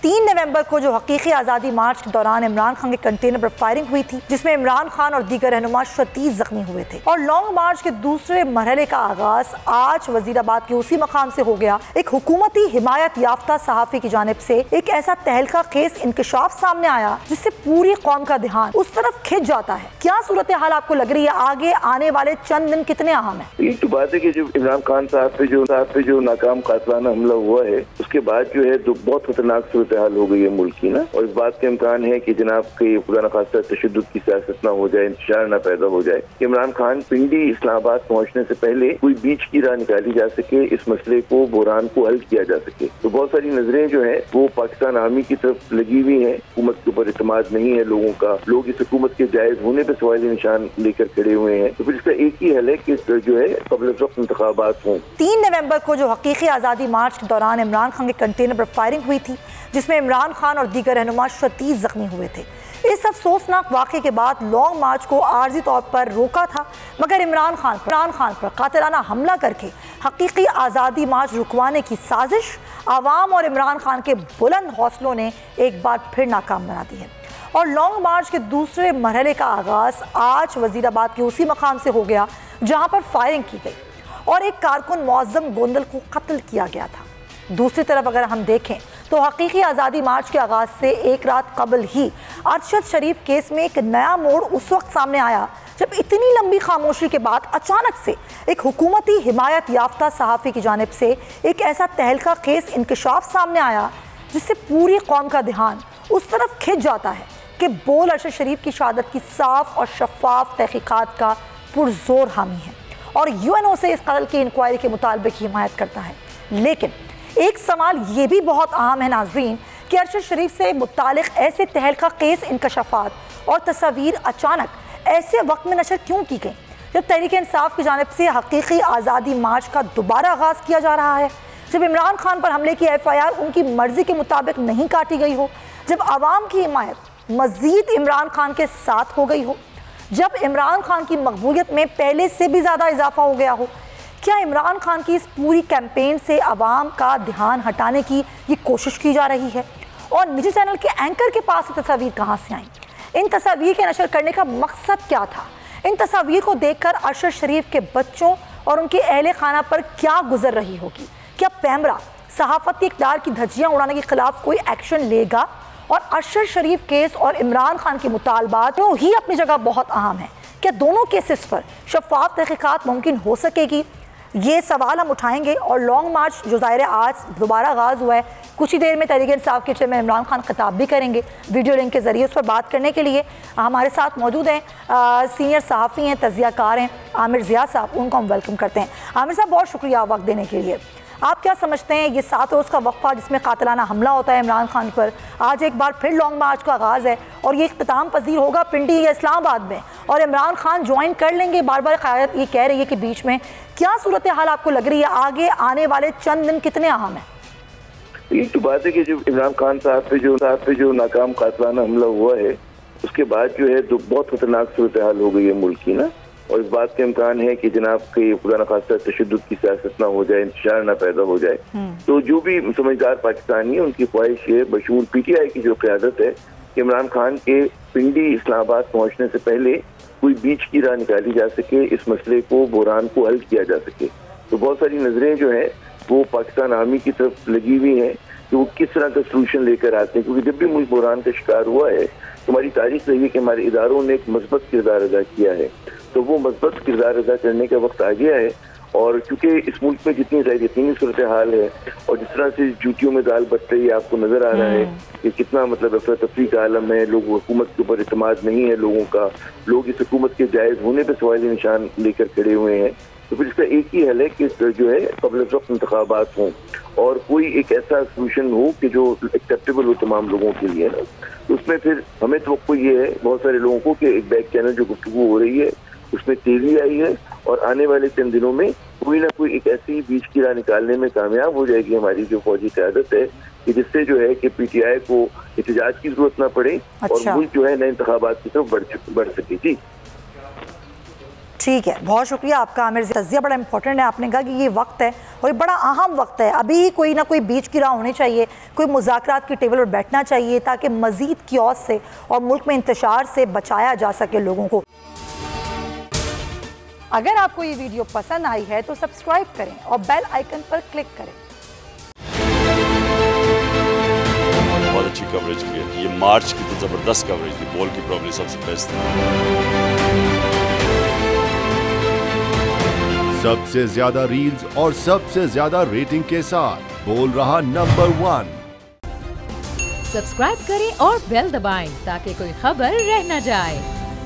3 नवंबर को जो हकीकी आज़ादी मार्च के दौरान इमरान खान के कंटेनर पर फायरिंग हुई थी, जिसमें इमरान खान और दीगर रहनुमा शदीद जख्मी हुए थे। और लॉन्ग मार्च के दूसरे मरहले का आगाज आज वजीराबाद के उसी मकाम से हो गया। एक हुकूमती हिमायत याफ्ता सहाफ़ी की जानिब से एक ऐसा तहलका खेस इंकशाफ सामने आया जिससे पूरी कौम का ध्यान उस तरफ खिंच जाता है। क्या सूरत हाल आपको लग रही है? आगे आने वाले चंद दिन कितने अहम है? ये तो बात है कि जो इमरान खान साहब पे जो नाकाम कातलाना हमला हुआ है, उसके बाद जो है तो बहुत खतरनाक सूरत हाल हो गई है मुल्क की ना। और इस बात का इम्कान है कि जनाब के खुदा न खास्ता तशद्दुद की सियासत ना हो जाए, इंतशार ना पैदा हो जाए। इमरान खान पिंडी इस्लामाबाद पहुंचने से पहले कोई बीच की राह निकाली जा सके, इस मसले को बुहरान को हल किया जा सके। तो बहुत सारी नजरें जो है वो पाकिस्तान आर्मी की तरफ लगी हुई है। हुकूमत के ऊपर इत्मीनान नहीं है लोगों का, लोग इस हुकूमत के जायज होने पर सवाल निशान लेकर खड़े हुए हैं। तो फिर इसका एक ही हल है कि जो है कबल वक्त इंतखाबात हों। 3 नवंबर को जो हकीकी आज़ादी मार्च के दौरान इमरान खान के कंटेनर पर फायरिंग हुई थी, जिसमें इमरान खान और दीगर रहनुमा शदीद जख्मी हुए थे। इस अफसोसनाक वाक़े के बाद लॉन्ग मार्च को आर्जी तौर पर रोका था, मगर इमरान खान पर कातिलाना हमला करके हकीकी आज़ादी मार्च रुकवाने की साजिश आवाम और इमरान खान के बुलंद हौसलों ने एक बार फिर नाकाम बना दी है। और लॉन्ग मार्च के दूसरे मरहले का आगाज आज वजीराबाद के उसी मकाम से हो गया जहाँ पर फायरिंग की गई और एक कारकुन मुअज़्ज़म गोंदल को कत्ल किया गया था। दूसरी तरफ अगर हम देखें तो हकीकी आज़ादी मार्च के आगाज़ से एक रात कबल ही अरशद शरीफ केस में एक नया मोड़ उस वक्त सामने आया जब इतनी लंबी खामोशी के बाद अचानक से एक हुकूमती हिमायत याफ्ता सहाफ़ी की जानिब से एक ऐसा तहलका खेस इंकशाफ सामने आया जिससे पूरी कौम का ध्यान उस तरफ खिंच जाता है कि बोल अरशद शरीफ की शहादत की साफ और शफाफ तहकीकात का पुरजोर हामी है और यूएनओ से इस कत्ल की इंक्वायरी के मुतालबे की हिमायत करता है। लेकिन एक सवाल ये भी बहुत अहम है नाजरीन कि अरशद शरीफ से मुतालिक ऐसे तहलका केस इंकशाफात और तस्वीर अचानक ऐसे वक्त में नशर क्यों की गई जब तहरीक इंसाफ की जानिब से हकीकी आज़ादी मार्च का दोबारा आगाज़ किया जा रहा है, जब इमरान खान पर हमले की FIR उनकी मर्जी के मुताबिक नहीं काटी गई हो, जब आवाम की हिमायत मज़ीद इमरान खान के साथ हो गई हो, जब इमरान खान की मकबूलियत में पहले से भी ज़्यादा इजाफा हो गया हो। क्या इमरान खान की इस पूरी कैंपेन से आवाम का ध्यान हटाने की ये कोशिश की जा रही है? और निजी चैनल के एंकर के पास ये तस्वीर कहाँ से आई? इन तस्वीर के नशर करने का मकसद क्या था? इन तस्वीर को देखकर अरशद शरीफ के बच्चों और उनके अहले खाना पर क्या गुजर रही होगी? क्या पैमरा सहाफ़ती इक़्तिदार की धज्जियाँ उड़ाने के खिलाफ कोई एक्शन लेगा? और अरशद शरीफ केस और इमरान खान के मुतालबात दोनों ही अपनी जगह बहुत अहम है। क्या दोनों केसेस पर शफाफ तहकीकात मुमकिन हो सकेगी? ये सवाल हम उठाएंगे। और लॉन्ग मार्च जो ज़ाहिर है आज दोबारा आगाज़ हुआ है, कुछ ही देर में तहरीक इंसाफ के चेयरमैन इमरान खान खिताब भी करेंगे वीडियो लिंक के ज़रिए। उस पर बात करने के लिए हमारे साथ मौजूद हैं सीनियर सहाफ़ी हैं, तज़ियाकार हैं आमिर ज़िया साहब। उनको हम वेलकम करते हैं। आमिर साहब, बहुत शुक्रिया वक्त देने के लिए। आप क्या समझते हैं ये 7 रोज़ का वक्फा जिसमें कातिलाना हमला होता है इमरान खान पर, आज एक बार फिर लॉन्ग मार्च का आगाज़ है और ये इख्तिताम पजीर होगा पिंडी या इस्लामाबाद में और इमरान खान ज्वाइन कर लेंगे? बार बार क़यादत ये कह रही है कि बीच में क्या सूरत हाल आपको लग रही है? आगे आने वाले चंद दिन कितने अहम हैं? ये तो बात है कि जो इमरान खान साहब पे जो नाकाम कातलाना हमला हुआ है, उसके बाद जो है तो बहुत खतरनाक सूरत हाल हो गई है मुल्क की ना। और इस बात का इम्कान है कि जनाब के खुदा न खास्ता तशद्दुद की सियासत ना हो जाए, इंतशार ना पैदा हो जाए। तो जो भी समझदार पाकिस्तानी है उनकी ख्वाहिश है, बशमूल PTI की जो क़यादत है, कि इमरान खान के पिंडी इस्लामाबाद पहुंचने से पहले कोई बीच की राह निकाली जा सके, इस मसले को बुहरान को हल किया जा सके। तो बहुत सारी नजरें जो है वो पाकिस्तान आर्मी की तरफ लगी हुई हैं कि वो किस तरह का सोल्यूशन लेकर आते हैं। क्योंकि जब भी मुल्क बुहरान का शिकार हुआ है तो हमारी तारीख रही है कि हमारे इदारों ने एक मस्बत किरदार अदा किया है। तो वो मस्बत किरदार अदा करने का वक्त आ गया है। और चूंकि इस मुल्क में जितनी ज़ायदीनी सूरत हाल है और जिस तरह से जूतियों में दाल बट रही है, आपको नजर आ रहा है कि कितना मतलब अफरा तफरी का आलम है, लोग हुकूमत के ऊपर इत्मीनान नहीं है लोगों का, लोग इस हुकूमत के जायज होने पर सवाल निशान लेकर खड़े हुए हैं। तो फिर इसका एक ही हल है कि जो है कबल वक्त इंतखाबात हों और कोई एक ऐसा सोल्यूशन हो कि जो एक्सेप्टेबल हो तमाम लोगों के लिए ना। तो उसमें फिर हमें तो ये है बहुत सारे लोगों को कि एक बैक चैनल जो गुफ्तगू हो रही है उसमें तेजी आई है और आने वाले चंद दिनों में कोई ना कोई एक ऐसी बीच की राह निकालने में कामयाब हो जाएगी हमारी जो फौजी क़यादत है कि जिससे जो है कि PTI को एहतजाज की जरूरत ना पड़े और मुल्क जो है नए इंतखाबात की तरफ बढ़ सके। जी ठीक है, बहुत शुक्रिया आपका आमिर। तज़िया बड़ा इंपॉर्टेंट है। आपने कहा कि ये वक्त है और ये बड़ा अहम वक्त है, अभी कोई ना कोई बीच की राह होनी चाहिए, कोई मुज़ाकरात की टेबल पर बैठना चाहिए ताकि मज़ीद कियोस से और मुल्क में इंतशार से बचाया जा सके लोगों को। अगर आपको ये वीडियो पसंद आई है तो सब्सक्राइब करें और बेल आइकन पर क्लिक करें। बहुत अच्छी कवरेज की है, ये मार्च की तो ज़बरदस्त कवरेज थी, बॉल की प्रॉब्लम सबसे बेस्ट थी। सबसे ज्यादा रील्स और सबसे ज्यादा रेटिंग के साथ बोल रहा नंबर 1। सब्सक्राइब करें और बेल दबाएं ताकि कोई खबर रह न जाए।